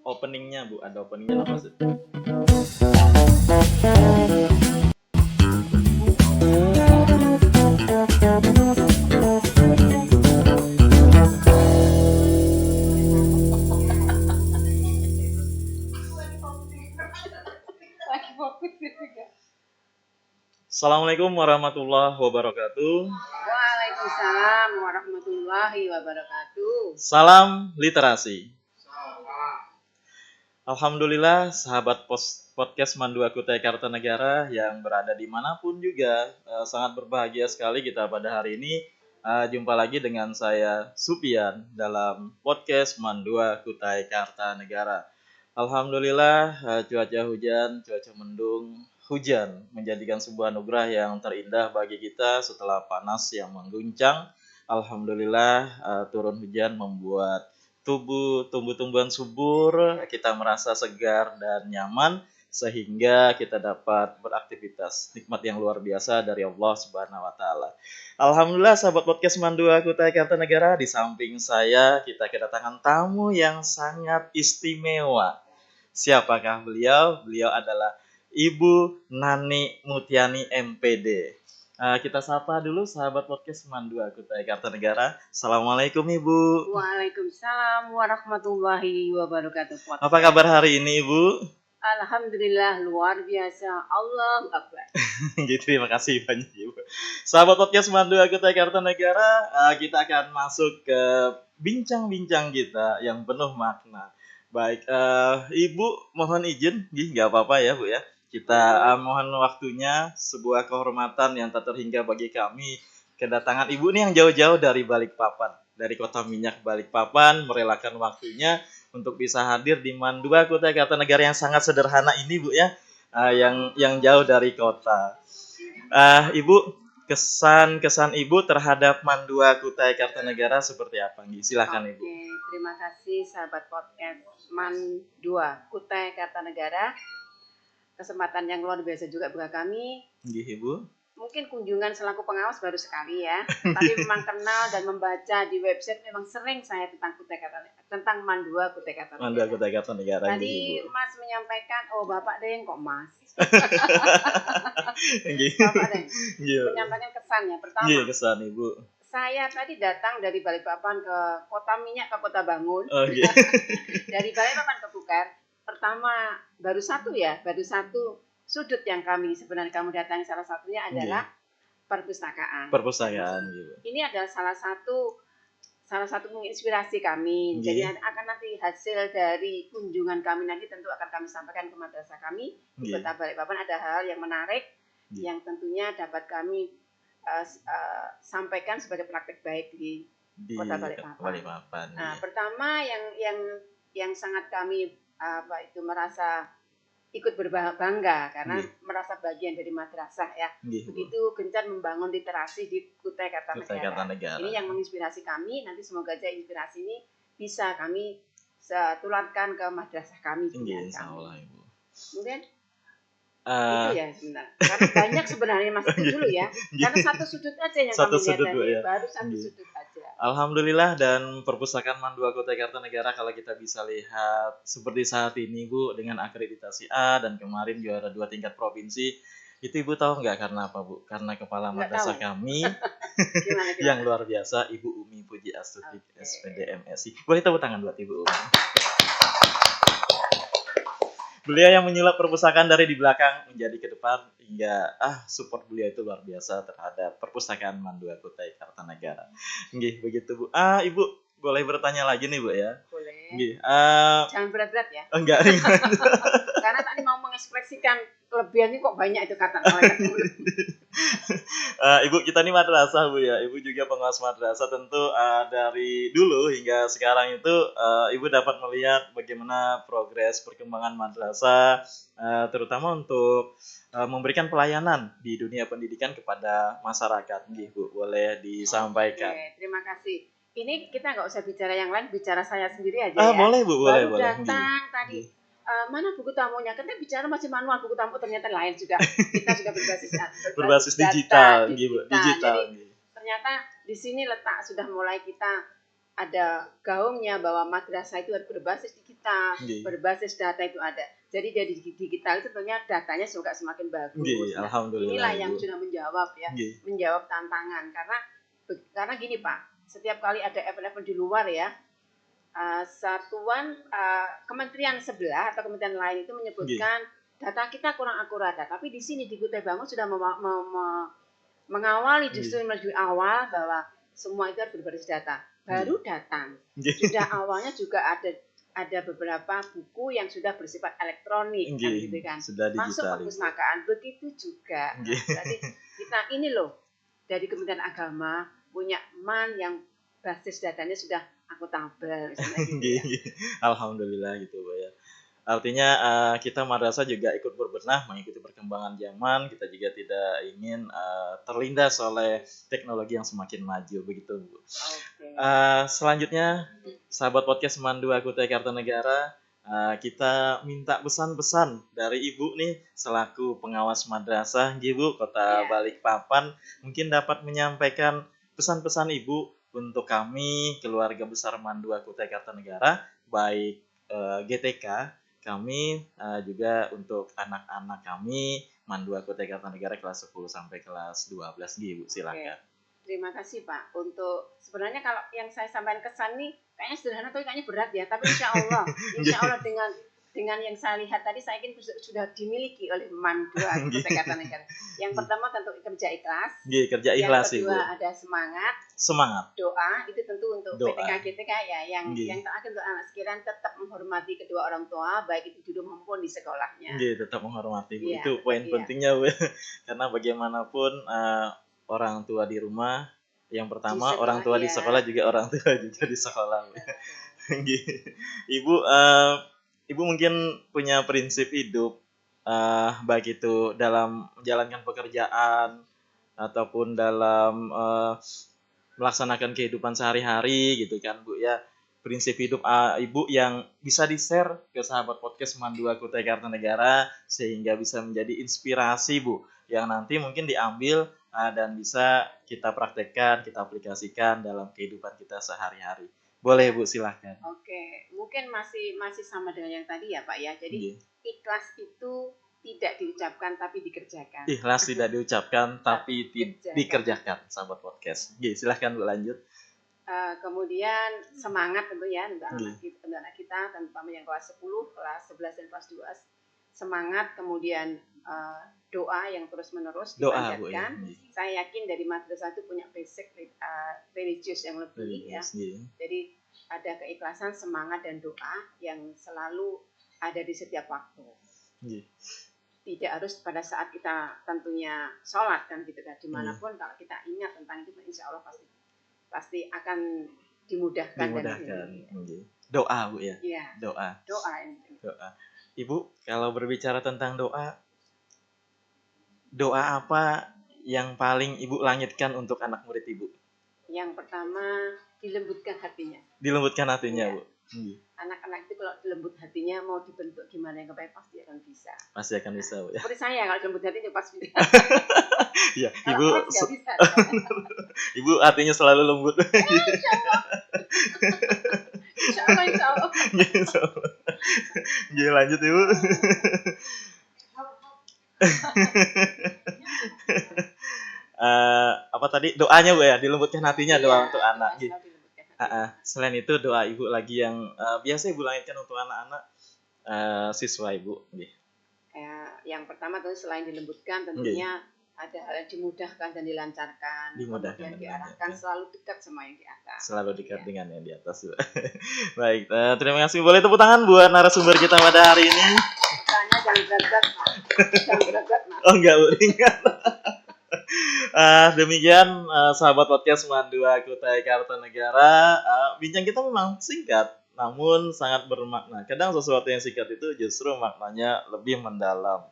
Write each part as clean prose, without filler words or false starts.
openingnya Bu, ada openingnya apa sih? Lagi fokus juga. Assalamualaikum warahmatullahi wabarakatuh. Waalaikumsalam warahmatullahi wabarakatuh. Salam literasi. Alhamdulillah sahabat podcast Mandua Kutai Kartanegara yang berada dimanapun juga sangat berbahagia sekali kita pada hari ini jumpa lagi dengan saya Supian dalam podcast Mandua Kutai Kartanegara. Alhamdulillah cuaca hujan, cuaca mendung, hujan menjadikan sebuah anugerah yang terindah bagi kita setelah panas yang mengguncang. Alhamdulillah turun hujan membuat tumbuh-tumbuhan subur, kita merasa segar dan nyaman sehingga kita dapat beraktivitas. Nikmat yang luar biasa dari Allah Subhanahu wa taala. Alhamdulillah sahabat podcast Mandua Kutai Kartanegara, di samping saya kita kedatangan tamu yang sangat istimewa. Siapakah beliau? Beliau adalah Ibu Nani Mutiani MPD. Kita sapa dulu sahabat podcast Mandua Kutai Kartanegara. Assalamualaikum Ibu. Waalaikumsalam warahmatullahi wabarakatuh. Apa kabar hari ini Ibu? Alhamdulillah luar biasa. Allahu Akbar. Gitu, terima kasih banyak Ibu. Sahabat podcast Mandua Kutai Kartanegara, kita akan masuk ke bincang-bincang kita yang penuh makna. Baik, Ibu mohon izin, nggak apa-apa ya Bu ya. Kita mohon waktunya, sebuah kehormatan yang tak terhingga bagi kami. Kedatangan Ibu nih yang jauh-jauh dari Balikpapan, dari kota minyak Balikpapan, merelakan waktunya untuk bisa hadir di Mandua Kutai Kartanegara yang sangat sederhana ini Bu ya, yang jauh dari kota. Ibu, kesan Ibu terhadap Mandua Kutai Kartanegara seperti apa? Silakan Ibu. Oke, terima kasih sahabat podcast Mandua Kutai Kartanegara. Kesempatan yang luar biasa juga buat kami. Ibu. Mungkin kunjungan selaku pengawas baru sekali ya. Tapi memang kenal dan membaca di website memang sering saya tentang Kutai Kartanegara, tentang Mandua Kutai Kartanegara. Mandua Kutai Kartanegara. Tadi Mas menyampaikan, oh Bapak Deng kok Mas. Gitu. Bapak Deng menyampaikan kesannya. Pertama, kesan Ibu. Saya tadi datang dari Balikpapan ke Kota Minyak ke Kota Bangun. Dari Balikpapan ke Bukar. Pertama, baru satu sudut yang sebenarnya kami datangi, salah satunya adalah perpustakaan. Gitu. Ini adalah salah satu menginspirasi kami. Jadi akan nanti hasil dari kunjungan kami nanti tentu akan kami sampaikan ke madrasah kami di Kota Balikpapan. Ada hal yang menarik yang tentunya dapat kami sampaikan sebagai praktek baik di Kota Balikpapan. Nah, pertama yang sangat kami merasa ikut berbangga karena merasa bagian dari madrasah ya. Begitu gencar membangun literasi di Kutai Kartanegara. Ini yang menginspirasi kami. Nanti semoga aja inspirasi ini bisa kami tularkan ke madrasah kami. Kemudian itu ya sebenarnya. Karena banyak sebenarnya Mas itu dulu ya. Karena satu sudut aja yang kami lihat tadi. Baru satu sudut aja. Alhamdulillah, dan perpustakaan Mandua Kutai Kartanegara kalau kita bisa lihat seperti saat ini Bu, dengan akreditasi A dan kemarin juara 2 tingkat provinsi. Itu Ibu tahu nggak karena apa Bu? Karena kepala madrasah kami gimana? Yang luar biasa, Ibu Umi Puji Astuti, SPD MSI. Boleh tepuk tangan buat Ibu Umi. Beliau yang menyulap perpustakaan dari di belakang menjadi ke depan hingga support beliau itu luar biasa terhadap perpustakaan Mandua Kutai Kartanegara. Begitu Bu. Ibu boleh bertanya lagi nih Bu ya? Boleh. Jangan berat-berat ya. Enggak. Karena tadi mau mengekspresikan kelebihannya kok banyak itu kata-kata. Ibu kita ini madrasah Bu ya. Ibu juga pengawas madrasah, tentu dari dulu hingga sekarang itu Ibu dapat melihat bagaimana progres perkembangan madrasah, terutama untuk memberikan pelayanan di dunia pendidikan kepada masyarakat. Bu, boleh disampaikan. Oke, terima kasih. Ini kita nggak usah bicara yang lain, bicara saya sendiri aja ya. Boleh Bu, boleh. Datang tadi. Mana buku tamunya? Kita bicara masih manual, buku tamu ternyata lain sudah. Kita sudah berbasis digital. Jadi, ternyata di sini letak sudah mulai kita ada gaungnya bahwa madrasah itu harus berbasis digital, berbasis data itu ada. Jadi dari digital itu tentunya datanya juga semakin bagus. Nah, Alhamdulillah. Inilah yang sudah menjawab ya, menjawab tantangan. Karena gini Pak, setiap kali ada event-event di luar ya, satuan kementerian sebelah atau kementerian lain itu menyebutkan data kita kurang akurat. Tapi di sini di Kutai Bangun sudah mengawali justru lebih awal bahwa semua itu harus berbasis data. Baru datang. Sudah awalnya juga ada beberapa buku yang sudah bersifat elektronik kan gitu kan. Masuk perpustakaan begitu juga. Nah, jadi kita ini loh dari Kementerian Agama punya MAN yang basis datanya sudah akuntabel misalnya gitu ya. Alhamdulillah gitu Bu ya. Artinya kita madrasah juga ikut berbenah mengikuti perkembangan zaman. Kita juga tidak ingin terlindas oleh teknologi yang semakin maju begitu Bu. Okay. Selanjutnya sahabat podcast MAN 2 Kutai Kartanegara, kita minta pesan-pesan dari Ibu nih selaku pengawas madrasah Ibu Kota Balikpapan, mungkin dapat menyampaikan pesan-pesan Ibu untuk kami keluarga besar MAN 2 Kutai Kartanegara, baik GTK kami, juga untuk anak-anak kami MAN 2 Kutai Kartanegara kelas 10 sampai kelas 12 Ibu, silakan. Terima kasih Pak. Untuk sebenarnya kalau yang saya sampaikan kesan nih kayaknya sederhana tapi kayaknya berat ya. Tapi insya Allah dengan yang saya lihat tadi saya yakin sudah dimiliki oleh MAN 2 Kutai Kartanegara. Yang pertama tentu kerja ikhlas. Kerja ikhlas Yang kedua Ibu. Ada semangat. Doa itu tentu untuk PTK ya. Yang terakhir untuk anak sekalian tetap menghormati kedua orang tua baik itu di rumah maupun di sekolahnya. Tetap menghormati Bu. Itu poin pentingnya Bu. Karena bagaimanapun orang tua di rumah yang pertama, sekolah, orang tua di sekolah juga orang tua juga di sekolah. Ibu mungkin punya prinsip hidup baik itu dalam menjalankan pekerjaan ataupun dalam melaksanakan kehidupan sehari-hari gitu kan Bu ya. Prinsip hidup Ibu yang bisa di-share ke sahabat podcast MAN 2 Kutai Kartanegara sehingga bisa menjadi inspirasi Bu yang nanti mungkin diambil dan bisa kita praktekkan, kita aplikasikan dalam kehidupan kita sehari-hari. Boleh Bu, silahkan. Oke, mungkin masih sama dengan yang tadi ya Pak ya. Jadi ikhlas itu tidak diucapkan tapi dikerjakan. Ikhlas tidak diucapkan tapi dikerjakan, sahabat podcast. Silahkan Bu lanjut. Kemudian semangat tentu ya untuk anak kita, terutama yang kelas 10, kelas 11 dan kelas 12. Semangat, kemudian doa yang terus-menerus dipanjatkan. Saya yakin dari madrasah itu punya basic religius yang lebih ya. Jadi ada keikhlasan, semangat dan doa yang selalu ada di setiap waktu. Tidak harus pada saat kita tentunya sholat kan gitu kan. Dimanapun kalau kita ingat tentang itu insya Allah pasti akan dimudahkan. Doa Bu ya. Doa. Ibu kalau berbicara tentang doa apa yang paling Ibu langitkan untuk anak murid Ibu? Yang pertama, dilembutkan hatinya. Dilembutkan hatinya, Bu. Anak-anak itu kalau dilembut hatinya mau dibentuk gimana yang kebaik pasti akan bisa. Pasti akan bisa, Bu ya. Seperti saya kalau dilembut hatinya pasti bisa. Iya, Ibu. Ibu hatinya selalu lembut. Insya Allah. Lanjut Ibu. Apa tadi doanya Bu ya, dilembutkan hatinya doa untuk anak. Selain itu doa Ibu lagi yang biasa Ibu langitkan untuk anak-anak siswa Ibu. Yang pertama tentu selain dilembutkan tentunya ada hal yang dimudahkan dan dilancarkan. Kemudian diarahkan selalu dekat sama yang di atas. Selalu dekat dengan yang di atas. Baik, terima kasih. Boleh tepuk tangan buat narasumber kita pada hari ini. Tanya jangan berat-berat, Mas. Oh enggak, Bu, ringan. Demikian sahabat podcast MAN 2 Kutai Kartanegara. Bincang kita memang singkat, namun sangat bermakna. Kadang sesuatu yang singkat itu justru maknanya lebih mendalam.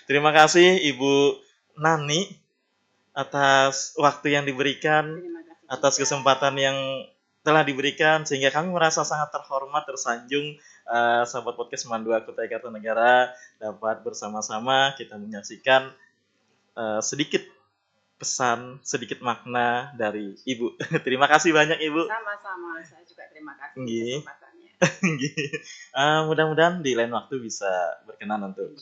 Terima kasih Ibu Nani atas waktu yang diberikan, atas kesempatan yang telah diberikan sehingga kami merasa sangat terhormat, tersanjung sahabat podcast MAN 2 Kutai Kartanegara dapat bersama-sama kita menyaksikan sedikit pesan, sedikit makna dari Ibu. Terima kasih banyak Ibu. Sama-sama, saya juga terima kasih kesempatannya. Mudah-mudahan di lain waktu bisa berkenan untuk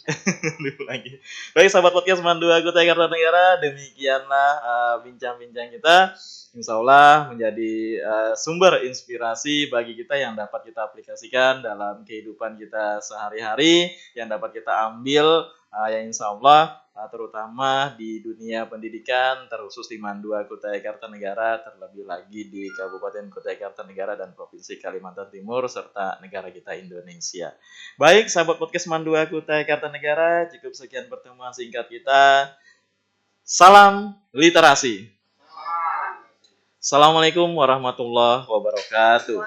lagi. Baik sahabat podcast Mandu Aku Kartanegara, demikianlah bincang-bincang kita. Insya Allah menjadi sumber inspirasi bagi kita yang dapat kita aplikasikan dalam kehidupan kita sehari-hari, yang dapat kita ambil yang insya Allah terutama di dunia pendidikan, terkhusus di Mandua Kutai Kartanegara, terlebih lagi di Kabupaten Kutai Kartanegara dan Provinsi Kalimantan Timur, serta negara kita Indonesia. Baik, sahabat podcast Mandua Kutai Kartanegara, cukup sekian pertemuan singkat kita. Salam literasi. Assalamualaikum warahmatullahi wabarakatuh.